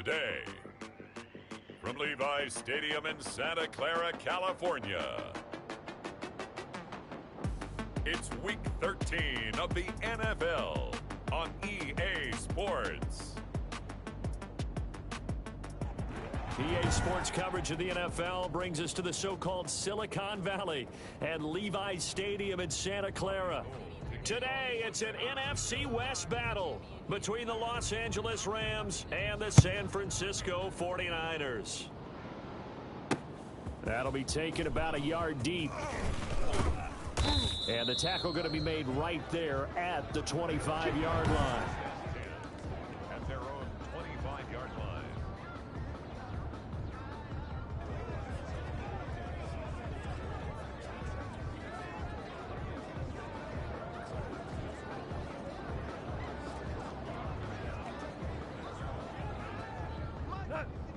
today. From Levi's Stadium in Santa Clara, California, it's Week 13 of the NFL on EA Sports. EA Sports coverage of the NFL brings us to the so-called Silicon Valley and Levi's Stadium in Santa Clara. Today, it's an NFC West battle between the Los Angeles Rams and the San Francisco 49ers. That'll be taken about a yard deep. And the tackle going to be made right there at the 25-yard line. At their own 25-yard line.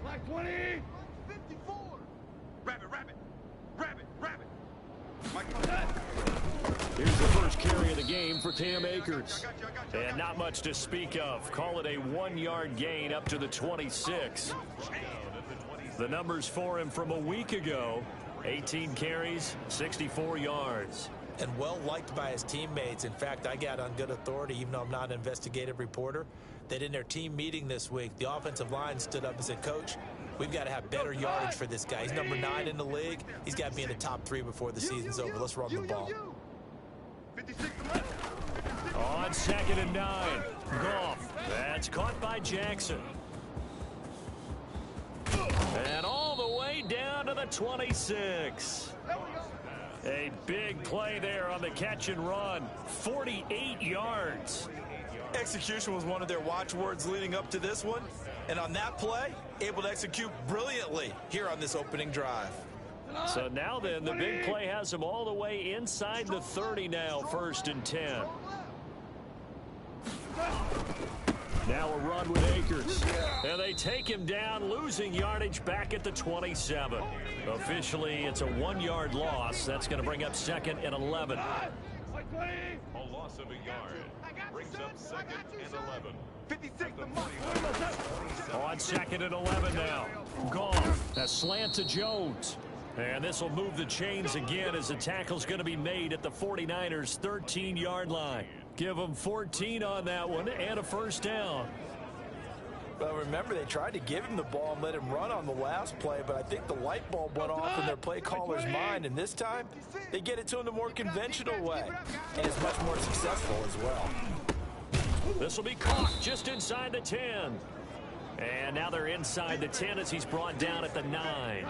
Like 20! 54! Rabbit! Here's the first carry of the game for Cam Akers. And not much to speak of. Call it a 1-yard gain up to the 26. The numbers for him from a week ago: 18 carries, 64 yards. And well liked by his teammates. In fact, I got on good authority, even though I'm not an investigative reporter, that in their team meeting this week, the offensive line stood up and said, "Coach, we've got to have better yardage for this guy. He's number 9 in the league. He's got to be in the top 3 before the season's over. Let's run the ball." On 2nd and 9. Goff. That's caught by Jackson. And all the way down to the 26. A big play there on the catch and run. 48 yards. Execution was one of their watchwords leading up to this one. And on that play, able to execute brilliantly here on this opening drive. So now then, the big play has him all the way inside the 30 now, 1st and 10. Now a run with Akers. And they take him down, losing yardage back at the 27. Officially, it's a 1-yard loss. That's going to bring up 2nd and 11. A loss of a yard brings up 2nd and 11. 56 On 2nd and 11 now. Goff. A slant to Jones. And this will move the chains again as the tackle's going to be made at the 49ers' 13-yard line. Give them 14 on that one and a first down. Well, remember, they tried to give him the ball and let him run on the last play, but I think the light bulb went off in their play caller's mind, and this time they get it to him the more conventional way, and it's much more successful as well. This will be caught just inside the 10. And now they're inside the 10 as he's brought down at the 9.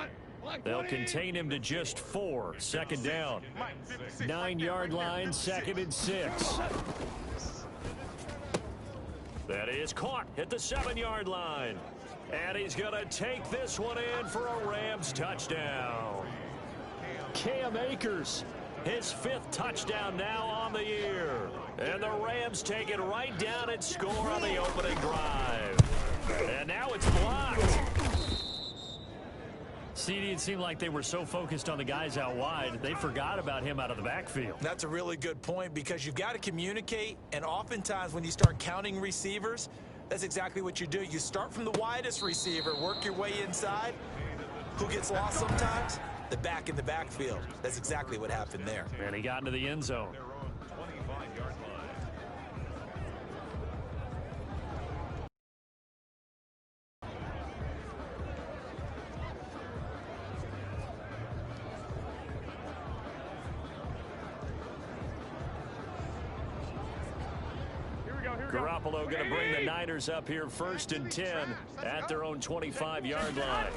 They'll contain him to just 4. 2nd down. 9-yard line, 2nd and 6. That is caught at the 7-yard line. And he's going to take this one in for a Rams touchdown. Cam Akers, his 5th touchdown now on the year. And the Rams take it right down and score on the opening drive. And now it's blocked. CD, it seemed like they were so focused on the guys out wide, they forgot about him out of the backfield. That's a really good point, because you've got to communicate, and oftentimes when you start counting receivers, that's exactly what you do. You start from the widest receiver, work your way inside. Who gets lost sometimes? The back in the backfield. That's exactly what happened there. And he got into the end zone. Garoppolo going to bring the Niners up here 1st and 10 at their own 25-yard line.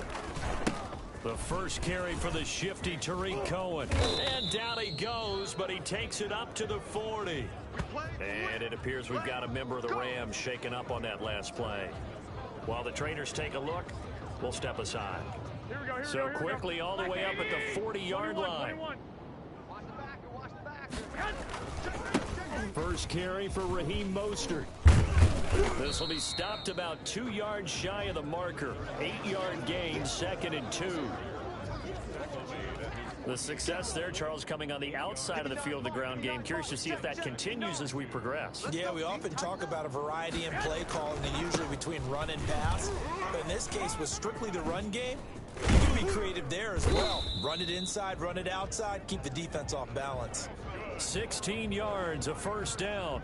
The first carry for the shifty Tariq Cohen. And down he goes, but he takes it up to the 40. And it appears we've got a member of the Rams shaken up on that last play. While the trainers take a look, we'll step aside. So quickly all the way up at the 40-yard line. First carry for Raheem Mostert. This will be stopped about 2 yards shy of the marker. 8-yard gain, 2nd and 2. The success there, Charles, coming on the outside of the field, the ground game. Curious to see if that continues as we progress. Yeah, we often talk about a variety in play calling, and usually between run and pass. But in this case, with strictly the run game, you can be creative there as well. Run it inside, run it outside, keep the defense off balance. 16 yards, a first down.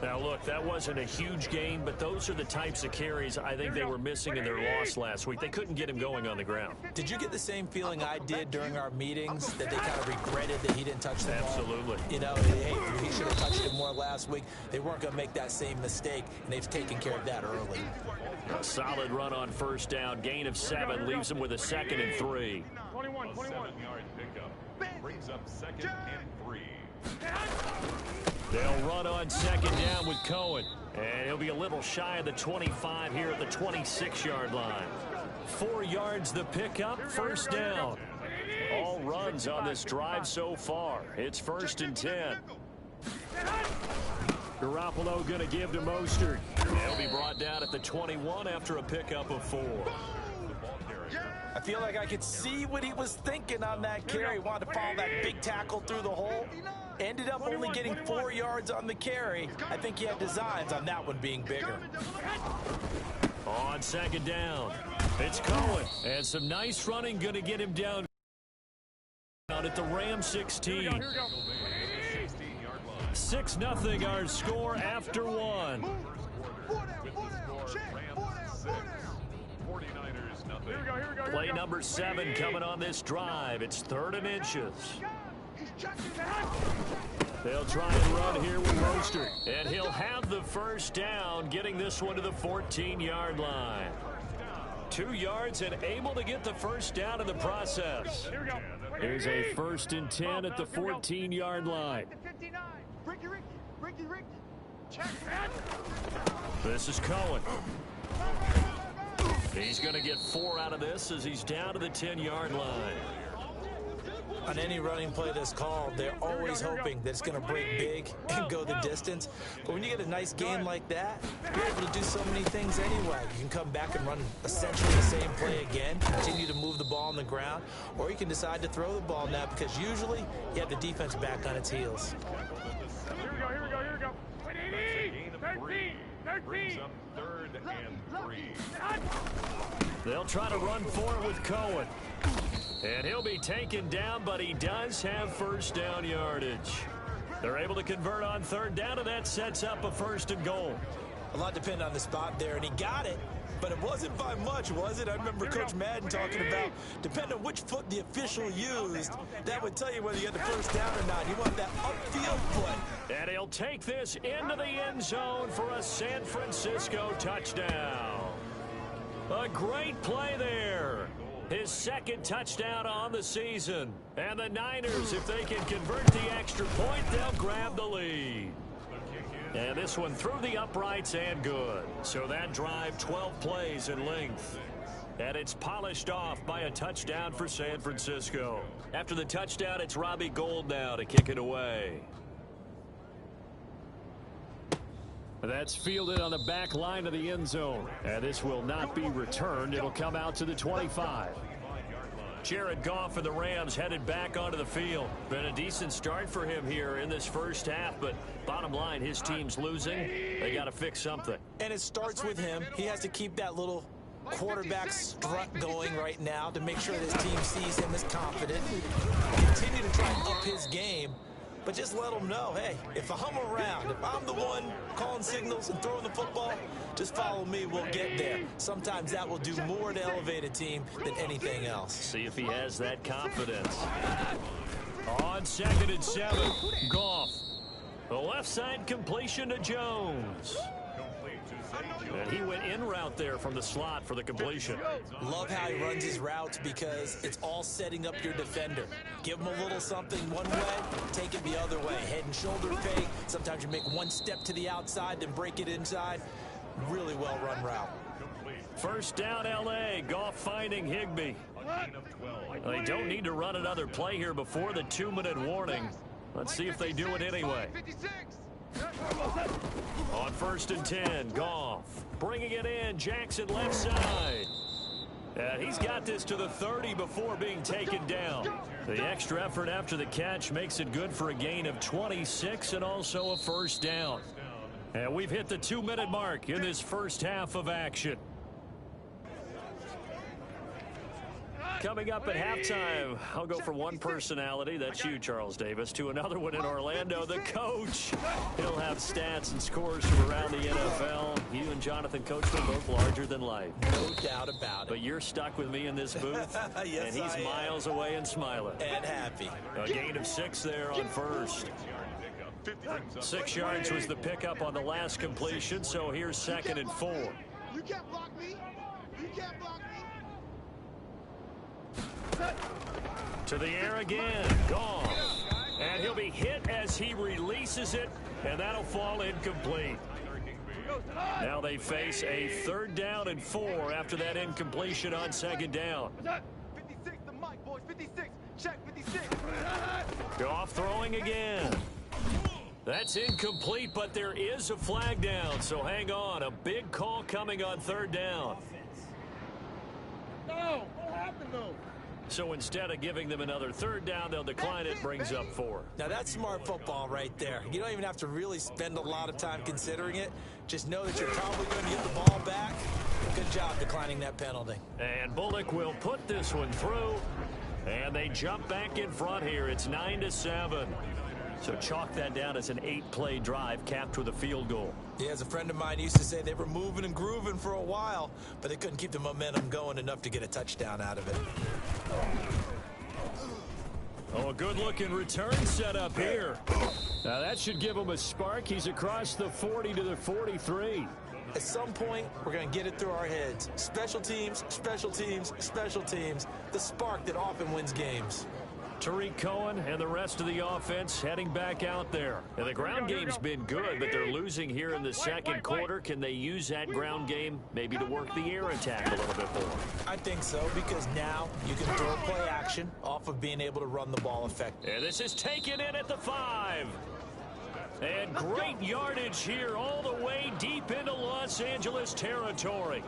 Now, look, that wasn't a huge gain, but those are the types of carries I think they were missing in their loss last week. They couldn't get him going on the ground. Did you get the same feeling I did during our meetings, that they kind of regretted that he didn't touch the ball? Absolutely. You know, hey, he should have touched it more last week. They weren't going to make that same mistake, and they've taken care of that early. A solid run on first down. Gain of 7 leaves them with a 2nd and 3. 21. 7-yard pickup brings up 2nd and 3. They'll run on 2nd down with Cohen. And he'll be a little shy of the 25 here at the 26-yard line. 4 yards the pickup, first down. All runs on this drive so far. It's 1st and 10. Garoppolo going to give to Mostert. He'll be brought down at the 21 after a pickup of 4. I feel like I could see what he was thinking on that carry. He wanted to follow that big tackle through the hole. Ended up only getting 4 yards on the carry. I think he had designs on that one being bigger. On 2nd down, it's Cohen. And some nice running going to get him down at the Ram 16. 6-0 our score after 1. Play number 7 coming on this drive. It's 3rd and inches. They'll try and run here with Mostert. And he'll have the first down, getting this one to the 14-yard line. 2 yards and able to get the first down in the process. Here's a 1st and 10 at the 14-yard line. This is Cohen. He's going to get 4 out of this as he's down to the 10-yard line. On any running play that's called, they're always hoping that it's going to break big and go the distance. But when you get a nice game like that, you're able to do so many things anyway. You can come back and run essentially the same play again, continue to move the ball on the ground, or you can decide to throw the ball now because usually you have the defense back on its heels. Here we go. 13. 3rd and 3. They'll try to run for it with Cohen. And he'll be taken down, but he does have first down yardage. They're able to convert on 3rd down, and that sets up a 1st and goal. A lot depended on the spot there, and he got it, but it wasn't by much, was it? I remember Coach Madden talking about, depending on which foot the official used, that would tell you whether you had the first down or not. You want that upfield foot. And he'll take this into the end zone for a San Francisco touchdown. A great play there. His 2nd touchdown on the season. And the Niners, if they can convert the extra point, they'll grab the lead. And this one through the uprights and good. So that drive, 12 plays in length. And it's polished off by a touchdown for San Francisco. After the touchdown, it's Robbie Gould now to kick it away. That's fielded on the back line of the end zone. And this will not be returned. It'll come out to the 25. Jared Goff for the Rams headed back onto the field. Been a decent start for him here in this first half, but bottom line, his team's losing. They got to fix something. And it starts with him. He has to keep that little quarterback strut going right now to make sure that his team sees him as confident. Continue to try and up his game. But just let them know, hey, if I'm around, if I'm the one calling signals and throwing the football, just follow me, we'll get there. Sometimes that will do more to elevate a team than anything else. See if he has that confidence. On 2nd and 7, Goff. The left side completion to Jones. And he went in route there from the slot for the completion. Love how he runs his routes because it's all setting up your defender. Give him a little something one way, take it the other way. Head and shoulder fake. Sometimes you make one step to the outside, then break it inside. Really well run route. First down, L.A. Goff finding Higbee. They don't need to run another play here before the 2-minute warning. Let's see if they do it anyway. On 1st and 10, Goff bringing it in. Jackson left side. And he's got this to the 30 before being taken down. The extra effort after the catch makes it good for a gain of 26 and also a first down. And we've hit the 2-minute mark in this first half of action. Coming up at halftime, I'll go from one personality, that's you, Charles Davis, to another one in Orlando, the coach. He'll have stats and scores from around the NFL. You and Jonathan Coachman both larger than life. No doubt about it. But you're stuck with me in this booth, yes, and he's miles away and smiling. And happy. A gain of 6 there on first. 6 yards was the pickup on the last completion, so here's 2nd and 4. You can't block me. You can't block me. To the air again. Goff. And he'll be hit as he releases it, and that'll fall incomplete. Now they face a 3rd down and 4 after that incompletion on 2nd down. 56, the mic, boys. 56. Check 56. Goff throwing again. That's incomplete, but there is a flag down, so hang on. A big call coming on 3rd down. No, what happened though? So instead of giving them another 3rd down, they'll decline it, brings up 4. Now that's smart football right there. You don't even have to really spend a lot of time considering it. Just know that you're probably going to get the ball back. Good job declining that penalty. And Bullock will put this one through. And they jump back in front here. It's 9-7. So chalk that down as an 8-play drive capped with a field goal. Yeah, as a friend of mine used to say, they were moving and grooving for a while, but they couldn't keep the momentum going enough to get a touchdown out of it. Oh, a good-looking return set up here. Now that should give him a spark. He's across the 40 to the 43. At some point, we're going to get it through our heads. Special teams, special teams, special teams. The spark that often wins games. Tariq Cohen and the rest of the offense heading back out there. And the ground game's been good, but they're losing here in the second quarter. Can they use that ground game maybe to work the air attack a little bit more? I think so, because now you can throw play action off of being able to run the ball effectively. And this is taken in at the 5. And great yardage here all the way deep into Los Angeles territory.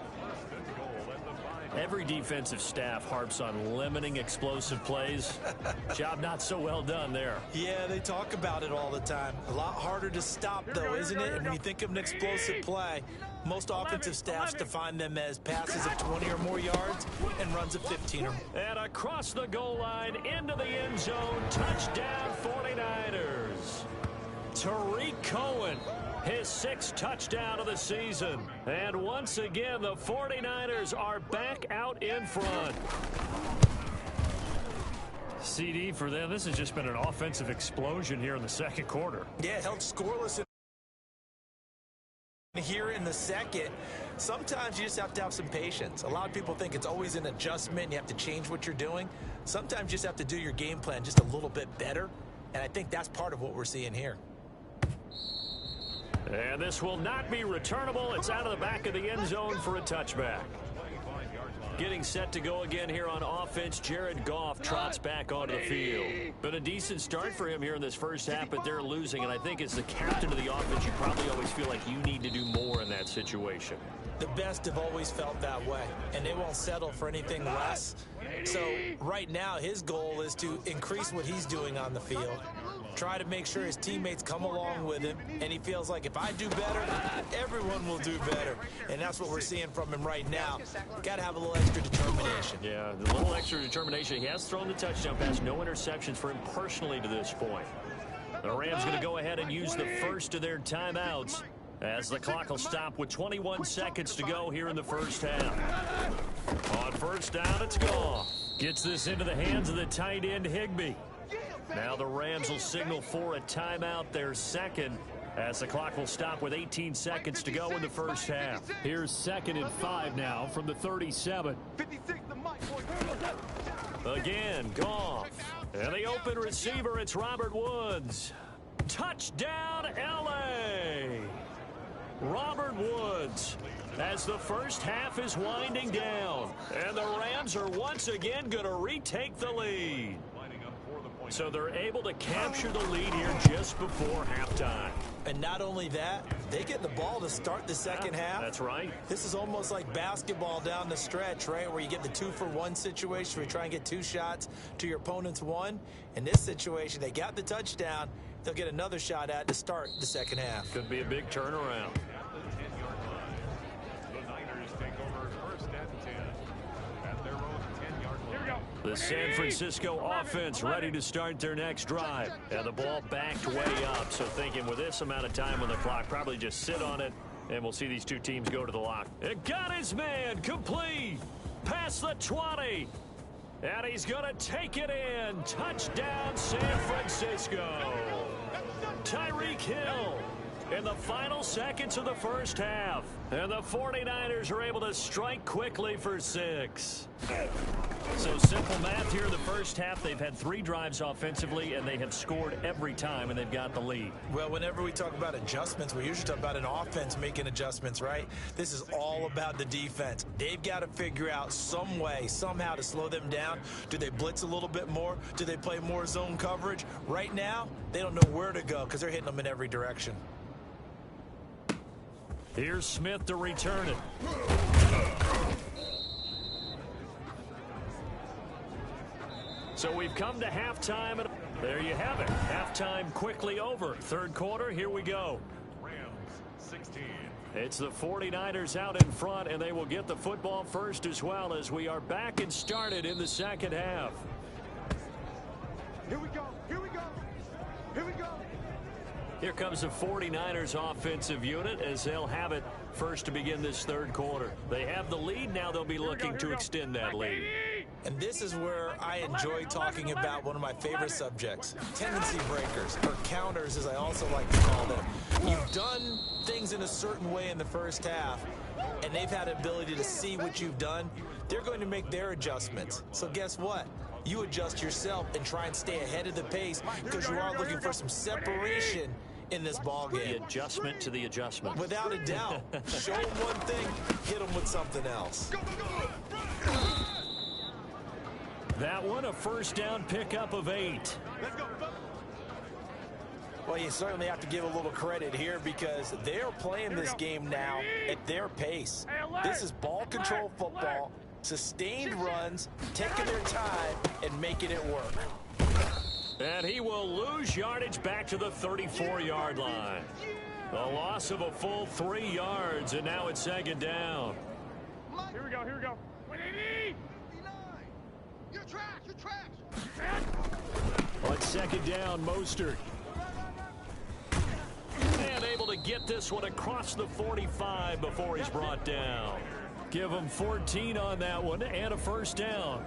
Every defensive staff harps on limiting explosive plays. Job not so well done there. Yeah, they talk about it all the time. A lot harder to stop, though, isn't it? And when you think of an explosive play, most offensive staffs define them as passes of 20 or more yards and runs of 15 or more. And across the goal line, into the end zone, touchdown 49ers. Tariq Cohen, his 6th touchdown of the season. And once again, the 49ers are back out in front. CD for them, this has just been an offensive explosion here in the second quarter. Yeah, held scoreless here in the second. Sometimes you just have to have some patience. A lot of people think it's always an adjustment. You have to change what you're doing. Sometimes you just have to do your game plan just a little bit better. And I think that's part of what we're seeing here. And this will not be returnable. It's out of the back of the end zone for a touchback. Getting set to go again here on offense, Jared Goff trots back onto the field. Been a decent start for him here in this first half, but they're losing. And I think as the captain of the offense, you probably always feel like you need to do more in that situation. The best have always felt that way, and they won't settle for anything less. So right now, his goal is to increase what he's doing on the field, try to make sure his teammates come along with him, and he feels like if I do better, everyone will do better. And that's what we're seeing from him right now. Got to have a little extra determination. Yeah, a little extra determination. He has thrown the touchdown pass, no interceptions for him personally to this point. The Rams going to go ahead and use the first of their timeouts as the clock will stop with 21 seconds to go here in the first half. On first down, it's Goff. Gets this into the hands of the tight end, Higbee. Now the Rams will signal for a timeout, their second, as the clock will stop with 18 seconds to go in the first half. Here's 2nd and 5 now from the 37. 56, the mic, boys. Again, Goff. And the open receiver, it's Robert Woods. Touchdown, L.A. Robert Woods, as the first half is winding down. And the Rams are once again going to retake the lead. So they're able to capture the lead here just before halftime. And not only that, they get the ball to start the second half. That's right. This is almost like basketball down the stretch, right, where you get the 2-for-1 situation where you try and get 2 shots to your opponent's 1. In this situation, they got the touchdown. They'll get another shot at to start the second half. Could be a big turnaround. The San Francisco offense ready to start their next drive. And the ball backed way up. So thinking with this amount of time on the clock, probably just sit on it, and we'll see these two teams go to the lock. It got his man complete. Past the 20. And he's going to take it in. Touchdown, San Francisco. Tyreek Hill in the final seconds of the first half. And the 49ers are able to strike quickly for 6. So simple math here in the first half. They've had 3 drives offensively, and they have scored every time, and they've got the lead. Well, whenever we talk about adjustments, we usually talk about an offense making adjustments, right? This is all about the defense. They've got to figure out some way, somehow to slow them down. Do they blitz a little bit more? Do they play more zone coverage? Right now, they don't know where to go because they're hitting them in every direction. Here's Smith to return it. So we've come to halftime. And there you have it. Halftime quickly over. Third quarter, here we go. Rams 16. It's the 49ers out in front, and they will get the football first as well as we are back and started in the second half. Here we go. Here we go. Here we go. Here comes the 49ers offensive unit as they'll have it first to begin this third quarter. They have the lead. Now they'll be looking to extend that lead. And this is where I enjoy talking about one of my favorite subjects, tendency breakers, or counters as I also like to call them. You've done things in a certain way in the first half, and they've had the ability to see what you've done. They're going to make their adjustments. So guess what? You adjust yourself and try and stay ahead of the pace because you are looking for some separation in this ball game. The adjustment to the adjustment. Without a doubt. Show them one thing, hit them with something else. That one, a first down pickup of 8. Well, you certainly have to give a little credit here because they're playing this game now at their pace. This is ball control football, sustained runs, taking their time and making it work. And he will lose yardage back to the 34-yard line. A loss of a full 3 yards, and now it's second down. Here we go. Here we go. 180. You're trash. You're trash. On second down, Mostert. And able to get this one across the 45 before he's brought down. Give him 14 on that one and a first down.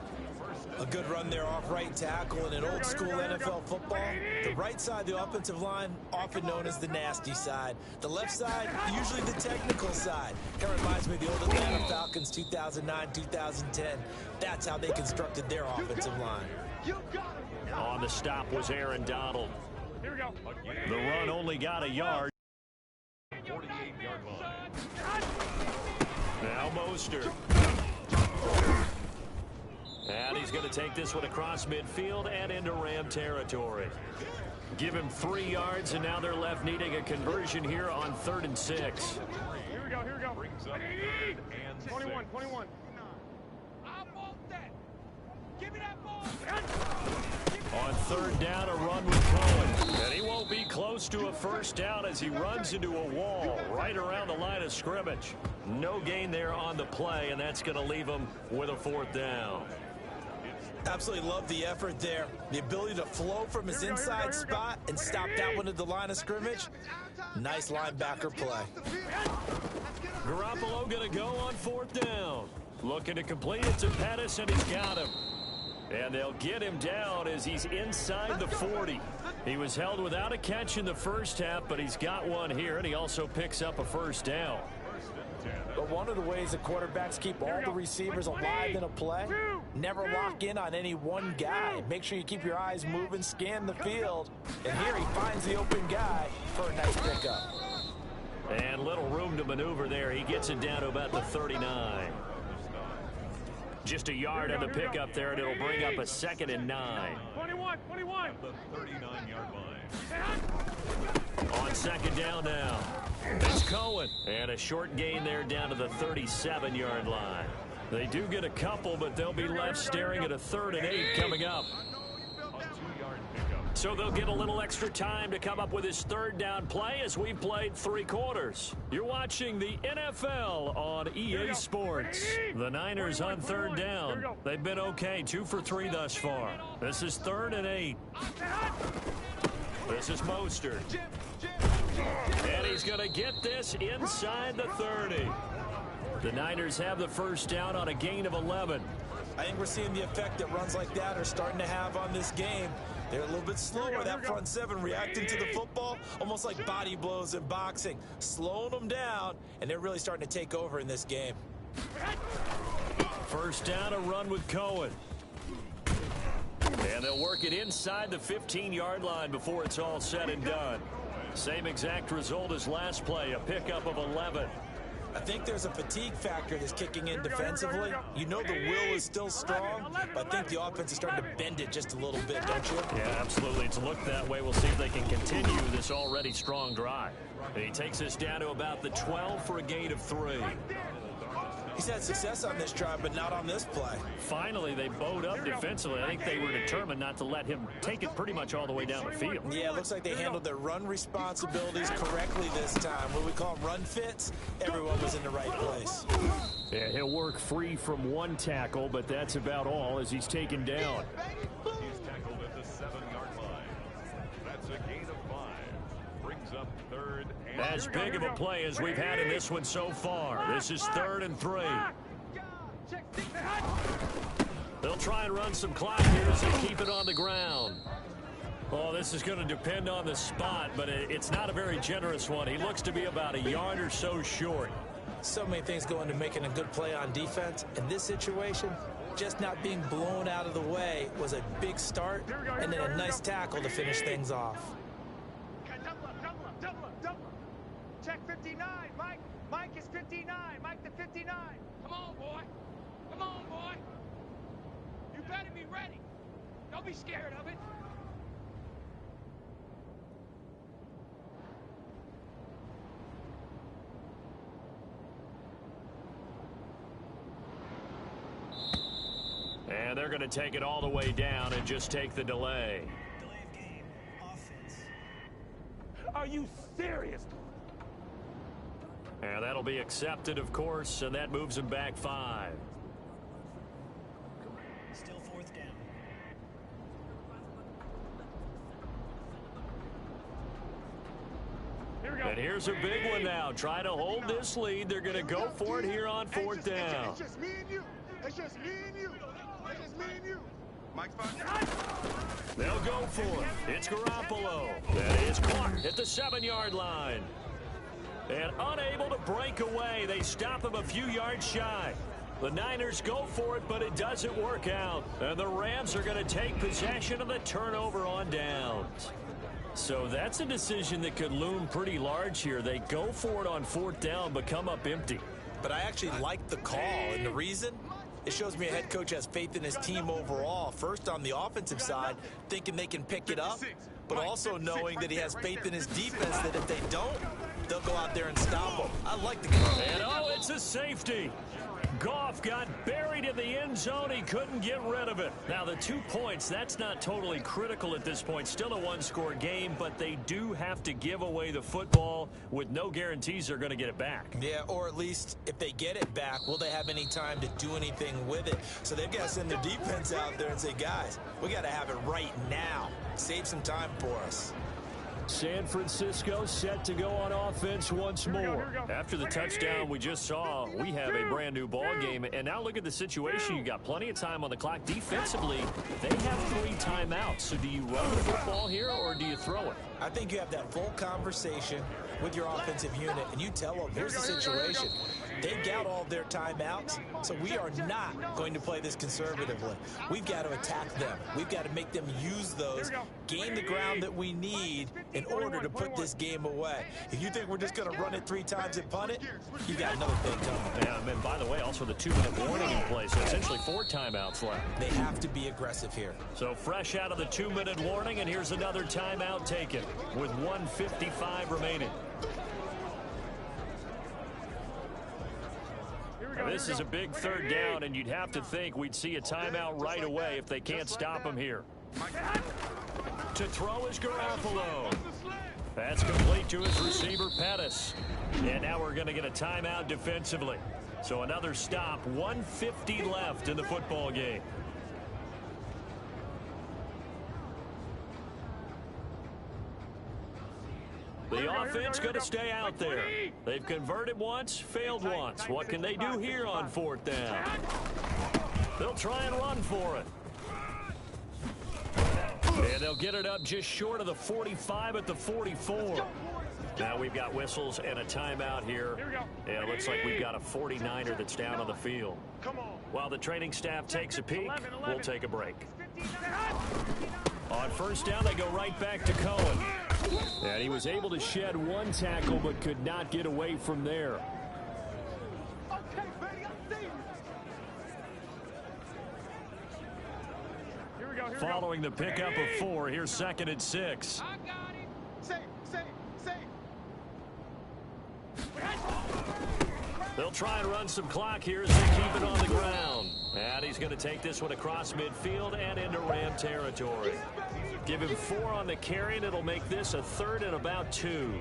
A good run there off right tackle in an old school NFL football. The right side of the offensive line, often known as the nasty side. The left side, usually the technical side. Kind of reminds me of the old Atlanta Falcons 2009, 2010. That's how they constructed their offensive line. On the stop was Aaron Donald. Here we go. The run only got a yard. 48-yard line. Now Mostert. And he's going to take this one across midfield and into Ram territory. Give him 3 yards, and now they're left needing a conversion here on 3rd and 6. Here we go. Here we go. Brings up 3rd and 21. 6. 21. I want that. Give me that ball. On 3rd down, a run with Cohen. And he won't be close to a first down as he runs into a wall right around the line of scrimmage. No gain there on the play, and that's going to leave him with a 4th down. Absolutely love the effort there. The ability to flow from his inside spot and stop that one at the line of scrimmage. Nice linebacker play. Garoppolo going to go on 4th down. Looking to complete it to Pettis, and he's got him. And they'll get him down as he's inside the 40. He was held without a catch in the first half, but he's got one here, and he also picks up a first down. But one of the ways the quarterbacks keep all the receivers alive in a play, never lock in on any one guy. Make sure you keep your eyes moving, scan the field. And here he finds the open guy for a nice pickup. And little room to maneuver there. He gets it down to about the 39. Just a yard on the pickup there, and it'll bring up a 2nd and 9. 21. 21. The 39-yard line. On second down now, it's Cohen. And a short gain there down to the 37-yard line. They do get a couple, but they'll be left staring at a 3rd and 8 coming up. So they'll get a little extra time to come up with his 3rd down play as we've played 3 quarters. You're watching the NFL on EA Sports. The Niners on 3rd down. They've been okay, 2 for 3 thus far. This is 3rd and 8. This is Mostert. And he's going to get this inside the 30. The Niners have the first down on a gain of 11. I think we're seeing the effect that runs like that are starting to have on this game. They're a little bit slower, that front 7 reacting to the football, almost like body blows in boxing, slowing them down, and they're really starting to take over in this game. First down, a run with Cohen. And they'll work it inside the 15-yard line before it's all said and done. Same exact result as last play, a pickup of 11. I think there's a fatigue factor that's kicking in defensively. You know the will is still strong, but I think the offense is starting to bend it just a little bit, don't you? Yeah, absolutely. It's looked that way. We'll see if they can continue this already strong drive. And he takes us down to about the 12 for a gain of 3. He's had success on this drive, but not on this play. Finally, they bowed up defensively. I think they were determined not to let him take it pretty much all the way down the field. Yeah, it looks like they handled their run responsibilities correctly this time. What we call them run fits, everyone was in the right place. Yeah, he'll work free from 1 tackle, but that's about all as he's taken down. He's tackled at the 7-yard line. That's a gain of 5. Brings up 3rd and... As big of a play as we've had in this one so far. This is 3rd and 3. They'll try and run some clock here as they keep it on the ground. Oh, this is going to depend on the spot, but it's not a very generous one. He looks to be about a yard or so short. So many things go into making a good play on defense. In this situation, just not being blown out of the way was a big start, and then a nice tackle to finish things off. Check 59, Mike. Mike is 59. Mike the 59. Come on, boy. Come on, boy. You better be ready. Don't be scared of it. And they're going to take it all the way down and just take the delay. Delay of game. Offense. Are you serious? And that'll be accepted, of course, and that moves him back 5. Still 4th down. Here we go. And here's a big one now. Try to hold this lead. They're going to go for it here on 4th down. It's just me and you. It's just me and you. It's just me and you. Mike's They'll go for it. It's Garoppolo. That is caught at the 7-yard line. And unable to break away. They stop him a few yards shy. The Niners go for it, but it doesn't work out. And the Rams are going to take possession of the turnover on downs. So that's a decision that could loom pretty large here. They go for it on 4th down, but come up empty. But I actually like the call, and the reason? It shows me a head coach has faith in his team overall. First, on the offensive side, thinking they can pick it up, but also knowing that he has faith in his defense that if they don't, they'll go out there and stop them. I like the call. And oh, it's a safety. Goff got buried in the end zone. He couldn't get rid of it. Now, the 2 points, that's not totally critical at this point. Still a 1-score game, but they do have to give away the football with no guarantees they're going to get it back. Yeah, or at least if they get it back, will they have any time to do anything with it? So they've got to send their defense out there and say, guys, we got to have it right now. Save some time for us. San Francisco set to go on offense once more. After the touchdown we just saw, we have a brand new ball game. And now look at the situation. You got plenty of time on the clock. Defensively, they have 3 timeouts. So do you run the football here or do you throw it? I think you have that full conversation with your offensive unit, and you tell them, here's the situation. They've got all their timeouts, so we are not going to play this conservatively. We've got to attack them. We've got to make them use those, gain the ground that we need in order to put this game away. If you think we're just going to run it 3 times and punt it, you got another thing coming. Yeah, and by the way, also the 2-minute warning in place, so essentially 4 timeouts left. They have to be aggressive here. So fresh out of the 2-minute warning, and here's another timeout taken with 1:55 remaining. This is a big 3rd down, and you'd have to think we'd see a timeout right away if they can't stop him here. To throw is Garoppolo. That's complete to his receiver, Pettis. And now we're going to get a timeout defensively. So another stop, 1:50 left in the football game. The offense going to stay out there. They've converted once, failed once. What can they do here on 4th down? They'll try and run for it. And they'll get it up just short of the 45 at the 44. Now we've got whistles and a timeout here. Yeah, it looks like we've got a 49er that's down on the field. While the training staff takes a peek, we'll take a break. On 1st down, they go right back to Cohen. And he was able to shed 1 tackle, but could not get away from there. Following the pickup of 4, here's 2nd and 6. I got him. Safe. They'll try and run some clock here as they keep it on the ground. And he's going to take this one across midfield and into Ram territory. Give him 4 on the carry, and it'll make this a 3rd and about 2.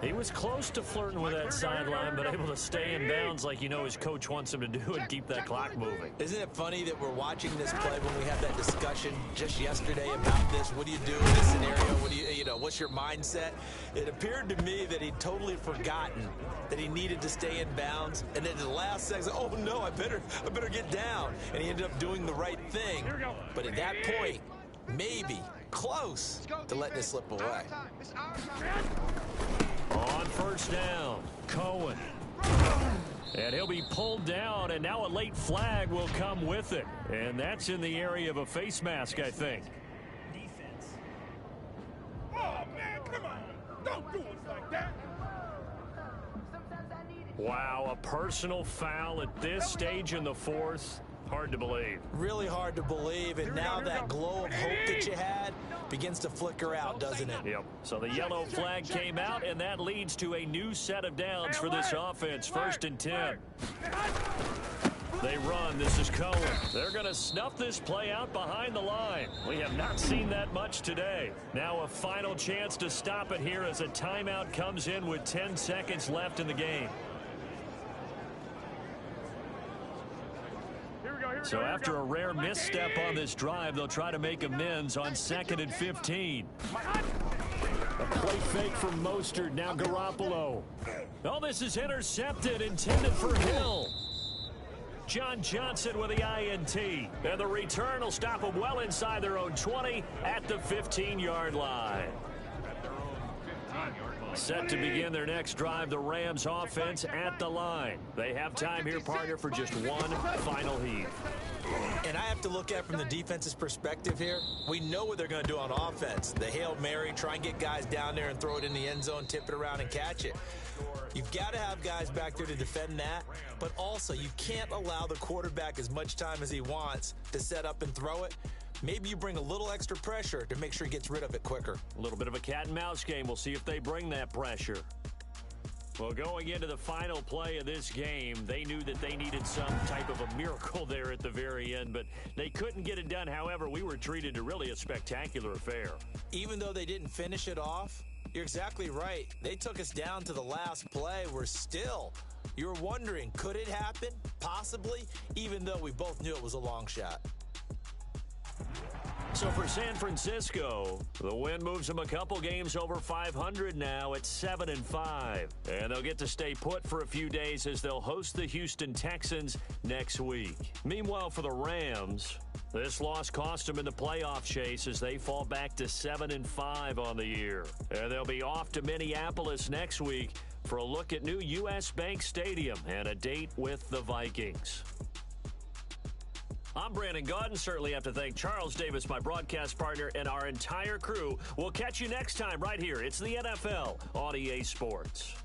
He was close to flirting with that sideline, but able to stay in bounds like you know his coach wants him to do and keep that clock moving. Isn't it funny that we're watching this play when we had that discussion just yesterday about this? What do you do in this scenario? What do you know, what's your mindset? It appeared to me that he'd totally forgotten that he needed to stay in bounds, and then in the last second, oh no, I better get down. And he ended up doing the right thing. But at that point, maybe close to letting it slip away. On 1st down, Cohen. And he'll be pulled down, and now a late flag will come with it. And that's in the area of a face mask, I think. Defense. Oh, man, come on. Don't do us like that. Wow, a personal foul at this stage in the 4th. Hard to believe. Really hard to believe, and now that glow of hope that you had begins to flicker out, doesn't it? Yep. So the yellow flag came out, and that leads to a new set of downs for this offense. 1st and 10. They run. This is Cohen. They're going to snuff this play out behind the line. We have not seen that much today. Now a final chance to stop it here as a timeout comes in with 10 seconds left in the game. So after a rare misstep on this drive, they'll try to make amends on 2nd and 15. A play fake from Mostert, now Garoppolo. Oh, this is intercepted, intended for Hill. John Johnson with the INT. And the return will stop them well inside their own 20 at the 15-yard line. Set to begin their next drive, the Rams offense at the line. They have time here, partner, for just one final heave. And I have to look at it from the defense's perspective here. We know what they're going to do on offense. The Hail Mary, try and get guys down there and throw it in the end zone, tip it around and catch it. You've got to have guys back there to defend that, but also you can't allow the quarterback as much time as he wants to set up and throw it. Maybe you bring a little extra pressure to make sure he gets rid of it quicker. A little bit of a cat and mouse game. We'll see if they bring that pressure. Well, going into the final play of this game, they knew that they needed some type of a miracle there at the very end, but they couldn't get it done. However, we were treated to really a spectacular affair. Even though they didn't finish it off, you're exactly right. They took us down to the last play. We're still, you're wondering, could it happen? Possibly, even though we both knew it was a long shot. So for San Francisco, the win moves them a couple games over 500 now at 7-5. And they'll get to stay put for a few days as they'll host the Houston Texans next week. Meanwhile, for the Rams, this loss cost them in the playoff chase as they fall back to 7-5 on the year. And they'll be off to Minneapolis next week for a look at new U.S. Bank Stadium and a date with the Vikings. I'm Brandon Gaudin. Certainly have to thank Charles Davis, my broadcast partner, and our entire crew. We'll catch you next time right here. It's the NFL on EA Sports.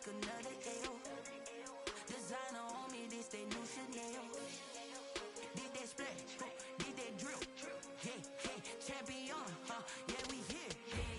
take another L. Designer on me, this they new Chanel. Did that splash, did that drill. Yeah, yeah, champion, yeah, we here.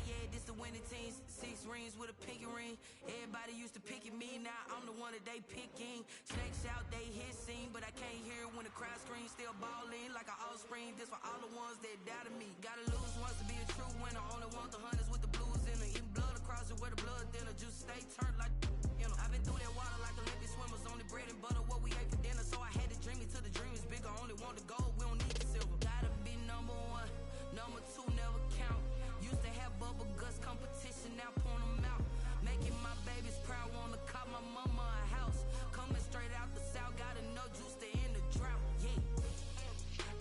Yeah, this the winning teams. 6 rings with a pinky ring. Everybody used to picking me, now I'm the one that they picking. Snakes out, they hit scene, but I can't hear when the crowd screams. Still balling like an offspring. This for all the ones that doubted me. Gotta lose once to be a true winner. Only want the hunters with the blues in it. Eating blood across it where the blood thinner. Juice stay turned like, you know. I've been through that water like Olympic swimmers. Only bread and butter, what we ate for dinner. So I had to dream it till the dream is bigger. Only want the gold, we don't need the silver. Gotta be number 1, number 2 never count. Used to have bubble guts competition, now point them out. Making my babies proud, wanna cop my mama a house. Coming straight out the south, got enough juice to end the drought. Yeah,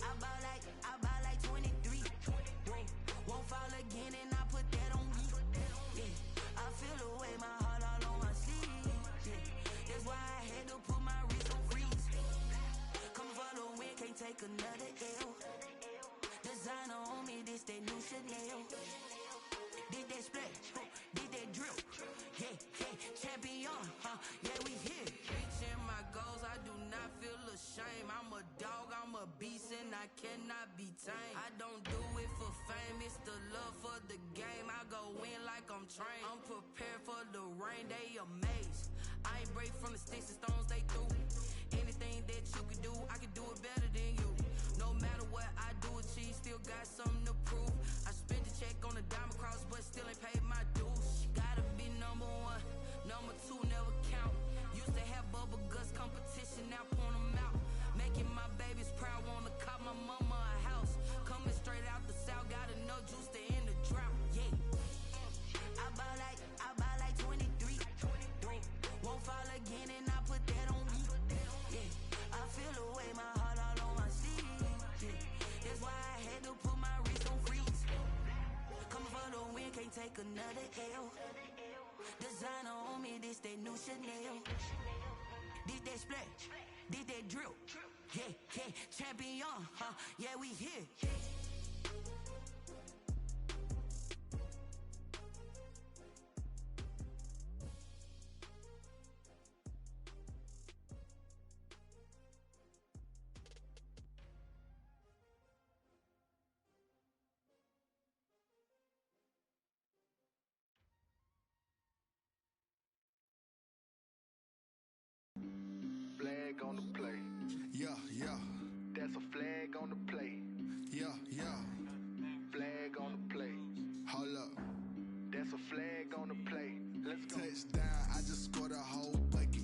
I bought like 23. Won't fall again, and I put that on me. Yeah, I feel the way, my heart all on my sleeve. Yeah, that's why I had to put my wrist on freeze. Come for the win, can't take another L. Designer on me, this they new Chanel. Did that splash, did that drill. Yeah, yeah, champion, yeah, we here. Reaching my goals, I do not feel ashamed. I'm a dog, I'm a beast, and I cannot be tamed. I don't do it for fame, it's the love for the game. I go in like I'm trained. I'm prepared for the rain, they amazed. I ain't break from the sticks and stones they threw. Anything that you can do, I can do it better than you. No matter what I do, achieve, still got something to prove. I spent the check on the diamond cross, but still ain't paid my dues. Gotta be number 1, number 2 never count. Used to have bubble guts competition, now point them out. Making my babies proud, wanna cop my mama a house. Coming straight out the south, got enough juice to end the drought. Yeah, I bought like 23. Won't fall again, and I put that on me. Yeah, I feel the way, my heart all on my sleeve. Yeah, that's why I had to put my wrist on freeze. Coming for the win, can't take another L. Designer on me, this they new Chanel. Did that splash, did that drill. Yeah, yeah, champion, yeah, we here. Flag on the play. Yeah, yeah. That's a flag on the play. Yeah, yeah. Flag on the play. Hold up. That's a flag on the play. Let's go. Touchdown, I just scored a whole bucket.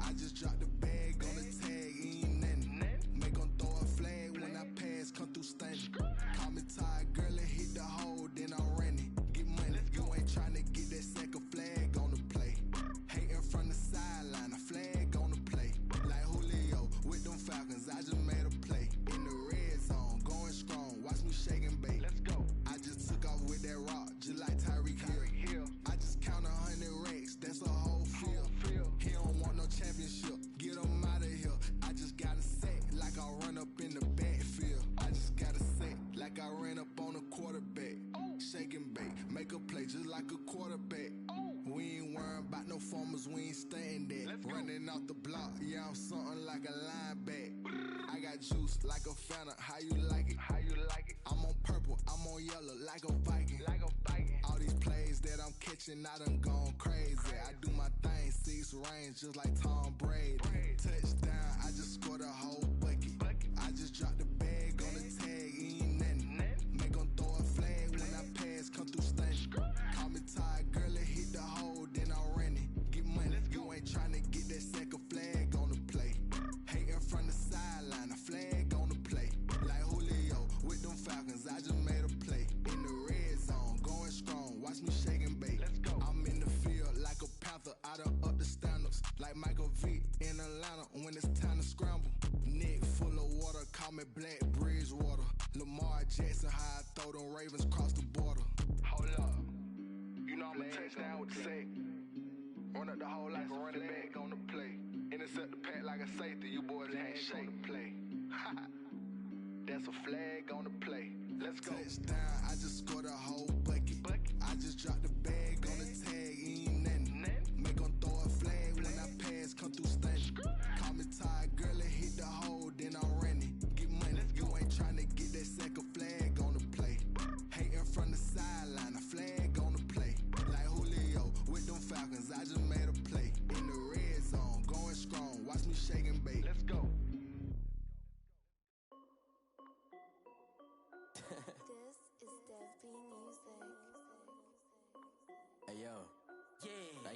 I just dropped the bag on the tag, ain't nothing. Make them throw a flag when I pass, come through stunning. Call me tired, girl, and hit the hole, then I'm running. Get money, you ain't tryna get that second flag on the play. Hating from the sideline, a flag on the play. Like Julio with them Falcons, I just made a play. In the red zone, going strong, watch me shake and bake. Let's go. I just took off with that rock, just like Tyreek Hill. I just count 100 racks, that's a whole field. He don't want no championship, get him out of here. I just got a set, like I run up in the backfield. I just got a set, like I ran up on a quarterback. Shake and bake, make a play just like a quarterback. We ain't worrying about no formers, we ain't staying there. Running off the block, yeah, I'm something like a lineback. I got juice like a Fanta, how you like it? How you like it? I'm on purple, I'm on yellow, like a Viking. Like a Viking. All these plays that I'm catching, I done gone crazy. I do my thing, 6 range, just like Tom Brady. Touchdown, I just scored a whole bucket. I just dropped the bag on the tag, ain't nothing. Make them throw a flag when I pass, come through stunning. Call me tired, girl, and hit the hole, then I'm running. Get money, you ain't tryna get that second flag on the play. Hating from the sideline, a flag on the play. Like Julio with them Falcons, I just made a play. In the red zone, going strong, watch me shake and bake. Let's go. I'm in the field like a Panther, I done up the standards. Like Michael Vick in Atlanta when it's time to scramble. Neck full of water, call me Black Bridgewater. Lamar Jackson, how I throw them Ravens cross the border. Hold up. You know I'm a touchdown with the sack. Run up the hole like a running back on the play. Intercept the pack like a safety, you boys ain't shake the play. That's a flag on the play. Let's go. Touchdown, I just scored a whole bucket. I just dropped the bag on the tag, ain't nothing. Make them throw a flag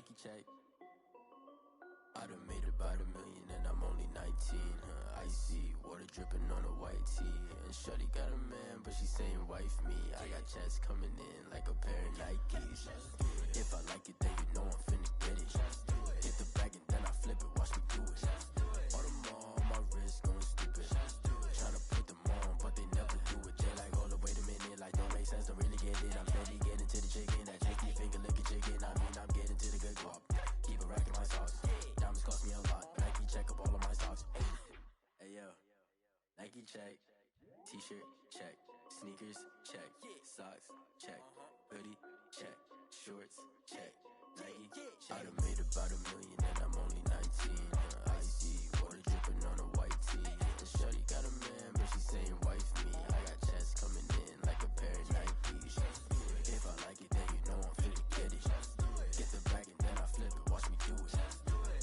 Nike check. I done made about $1 million and I'm only 19. Icy, water dripping on a white tee. And shorty got a man, but she saying wife me. I got checks coming in like a pair of Nikes. If I like it, then you know I'm finna get it. Hit the bag and then I flip it, watch me do it. All on my wrist going stupid. Tryna put them on, but they never do it. They like, hold up, wait a minute, like don't make sense, don't really get it. I'm steady getting to the chicken, that tricky finger licking chicken. I mean, I'm getting to the good guap. Keep a rack in my sauce. Diamonds cost me a lot. Nike check up all of my stocks. Hey yo, Nike check. T-shirt check. Sneakers check. Socks check. Hoodie check. Shorts check. Nike. I done made about $1 million and I'm only 19. Icy, water dripping on a white tee. And shorty got a man, but she saying wife me. I got checks coming in like a pair of Nikes. If I like it, then you know I'm finna get it. Get the bag and then I flip it, watch me do it.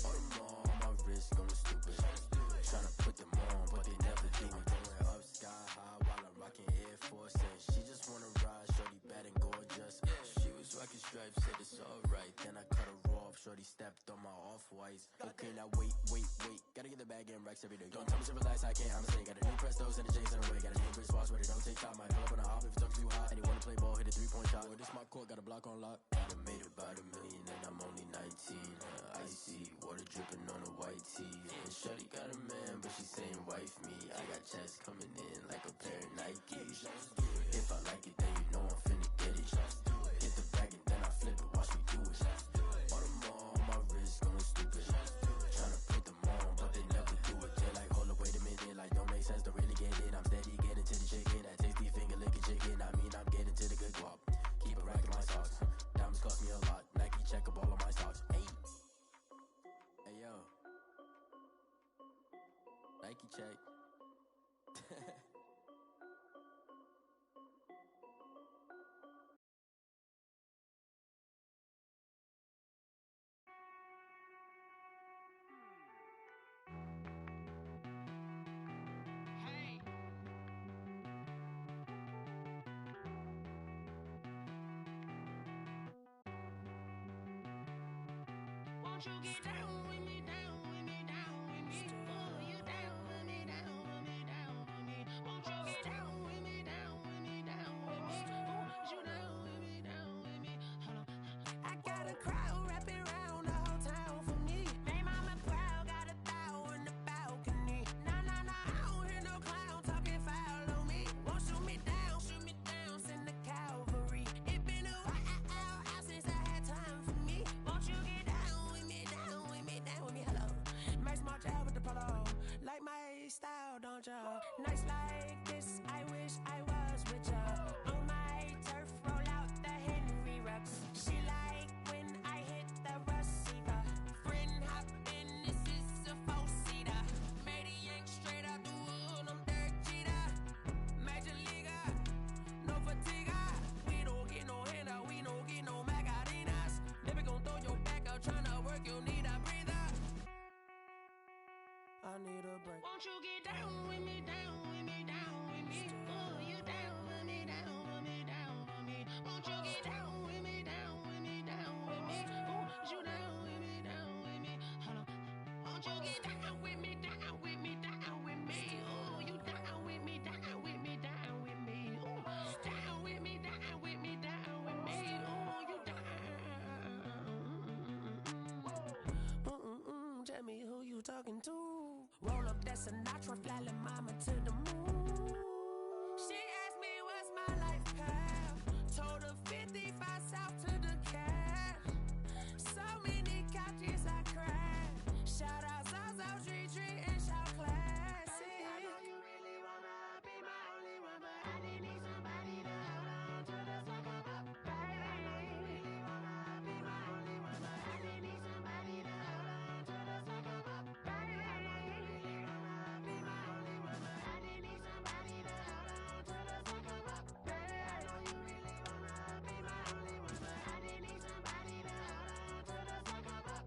All them on my wrist going stupid. Tryna put them on, but they never do it. Going up sky high while I'm rocking Air Force. And she just wanna ride, shorty bad and gorgeous. She was rocking stripes, said it's alright. Then I cut her off, shorty stepped on my off-whites. Okay, now wait. Gotta get the bag and racks every day. Don't tell me to relax, I can't, I'm saying. Got a new Prestos and a J's in the way. Got a new Chris Boss, but it don't take time. Might pull up on a hop if it talks too hot. And you wanna play ball, hit a 3-point shot. Or this my court, got a block on lock. I done made about $1 million and I'm only 19. Icy, water dripping on a white tee. And shorty got a man, but she saying wife me. I got checks coming in like a pair of Nikes. If I like it, then you know I'm finna get it. Hit the bag and then I flip it, watch me do it. All them on my wrist going stupid. Tryna put them on, but they never do it. They like, hold up, wait a minute, like don't make sense, don't really get it. I'm steady getting to the chicken, that tasty finger licking chicken. I mean, I'm getting to the good guap. Keep a rack in my socks. Diamonds cost me a lot. Nike check up all of my stocks. Hey yo, Nike check. Hey. Won't you get down with me, down with me, down with me? Oh, you down with me, down with me, down with me. Won't you get down with me, down with me, down with me? Oh, you down with me, down with me? Hold on. I got a crowd wrapping around the whole town for me. They mama proud, got a thou in the balcony. Nah, I don't hear no clown talking foul on me. Won't shoot me down, send the cavalry. It been a while since I had time for me. Won't you get down with me, down with me, down with me? Hello, Max March out with the polo. Like my style, don't ya? Nights like this, I wish I was with ya. On my turf, roll out the Henry Rux. She like when I hit the receiver. Friend hop in, this is a 4-seater. Made a yank straight out the wood, I'm Derek Jeter. Major leaguer, no fatigue. We don't get no handout, we don't get no Macarinas. Never gon' throw your back out, tryna work, you need a breather. I need a break. Won't you get down with me, down with me, down with me? Oh, you down with me, down with me, down with me? Won't you get down with me, down with me, down with me? Oh, you down with me, down with me? Hold on. Won't you get down with me, down with me, down with me? Oh, you down with me, down with me, down with me? Oh, down with me, down with me, down with me? Oh, you down. Tell me who you talking to. Roll up that Sinatra, fly la mama to the moon. She asked me what's my life path. Told her 55 south to the cat. So many couches I cried. Shout out Zazo, Tree, and shout classic. I know you really wanna be my only one, but I didn't need somebody to hold on to the second up. Baby, I know you really wanna be my only one, but I didn't need somebody to hold on to the second up. Baby, I know you really wanna be my only one, but I didn't need somebody to hold on to the second up. Baby, I know you really wanna be my only one, but I didn't need somebody to hold on to the second up.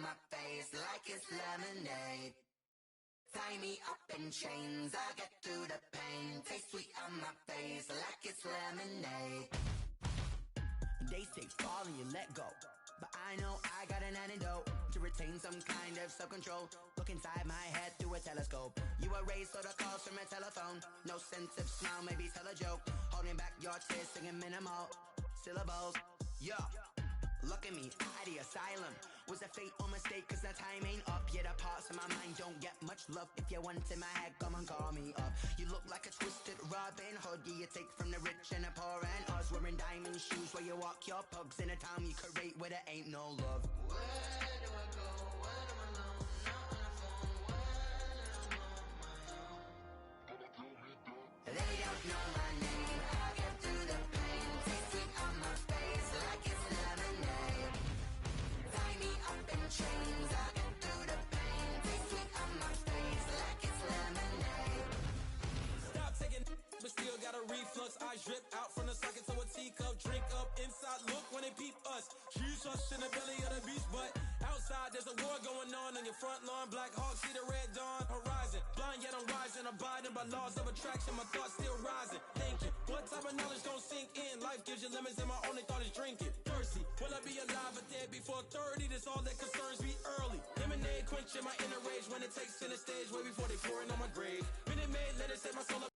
my face like it's lemonade. Tie me up in chains, I'll get through the pain. Taste sweet on my face like it's lemonade. They say fall and you let go, but I know I got an antidote to retain some kind of self-control. Look inside my head through a telescope. You erase all the calls from a telephone. No sense of smile, maybe tell a joke. Holding back your tears, singing minimal syllables. Yeah, look at me, at the asylum. Was a fate or mistake, cause the time ain't up. Yet the parts of my mind don't get much love. If you want in my head, come and call me up. You look like a twisted Robin Hood. Yeah, you take from the rich and the poor and us. Wearing diamond shoes where you walk your pugs in a town you create where there ain't no love. Where do I go? When I'm alone? Not on the phone. When I'm on my own. They don't know my name. I get through the pain. Taste sweet on my face like it's lemonade. Tie me up in chains, I get through the pain. Taste sweet on my face like it's lemonade. Stop taking but still got a reflux. Eyes drip out from the socket to a teacup. Drink up inside, look when they peep us. Huge us in the belly of the beach, but outside there's a war going on your front lawn. Black Hawk, see the red dawn horizon. Blind yet I'm rising, abiding by laws of attraction. My thoughts still rising. Thinking, what type of knowledge gon' sink in? Life gives you lemons and my only thought is drinking. Thirsty, will I be alive or dead before 30? That's all that concerns me early. Lemonade quenching my inner rage when it takes center stage way before they pour it on my grave. Minute Maid, let it set my soul up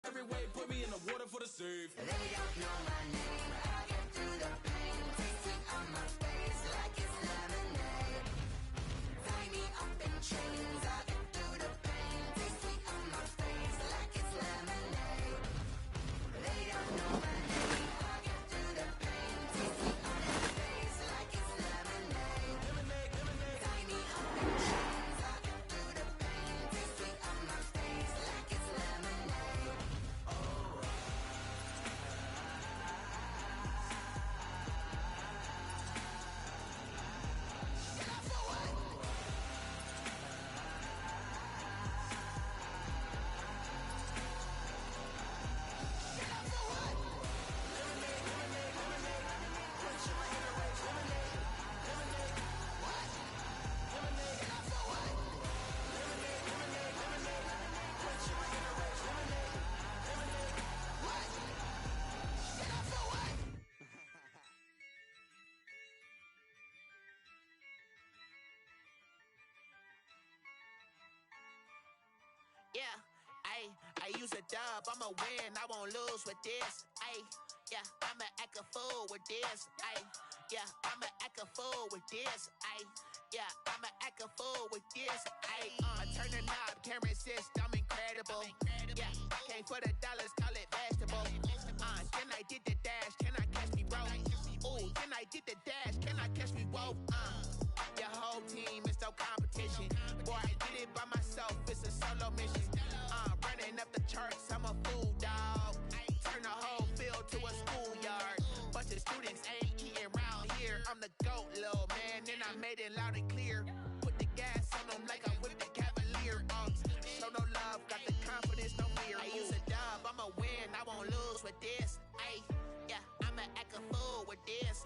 every way. Put me in the water for the save. They don't know my name. I get through the pain. Taste sweet on my face like it's lemonade. Tie me up in chains. I get through the pain. Taste sweet on my face like it's lemonade. They don't know my name. I get through the pain. Taste sweet on my face like it's lemonade. Tie me up in chains. I get through the pain. Taste sweet on my face like it's lemonade. Yeah, I use a dub, I'ma win, I won't lose with this. Yeah, I'ma act a fool with this. Yeah, I'ma act a fool with this. Yeah, I'ma act a fool with this. I turn the knob, camera assist, I'm incredible. Yeah, came for the dollars, call it vegetable. Then I did the dash, can I catch me, bro? Ooh, then I did the dash, can I catch me, whoa? Your whole team is no competition. Boy, I did it by myself, it's a solo mission. Running up the charts, I'm a fool, dog. Turn the whole field to a schoolyard. Bunch of students ain't eating round here. I'm the GOAT, little man, and I made it loud and clear. Put the gas on them like I whipped the Cavalier. Show no love, got the confidence, no fear. I use a dub, I'ma win, I won't lose with this. Yeah, I'ma act a fool with this.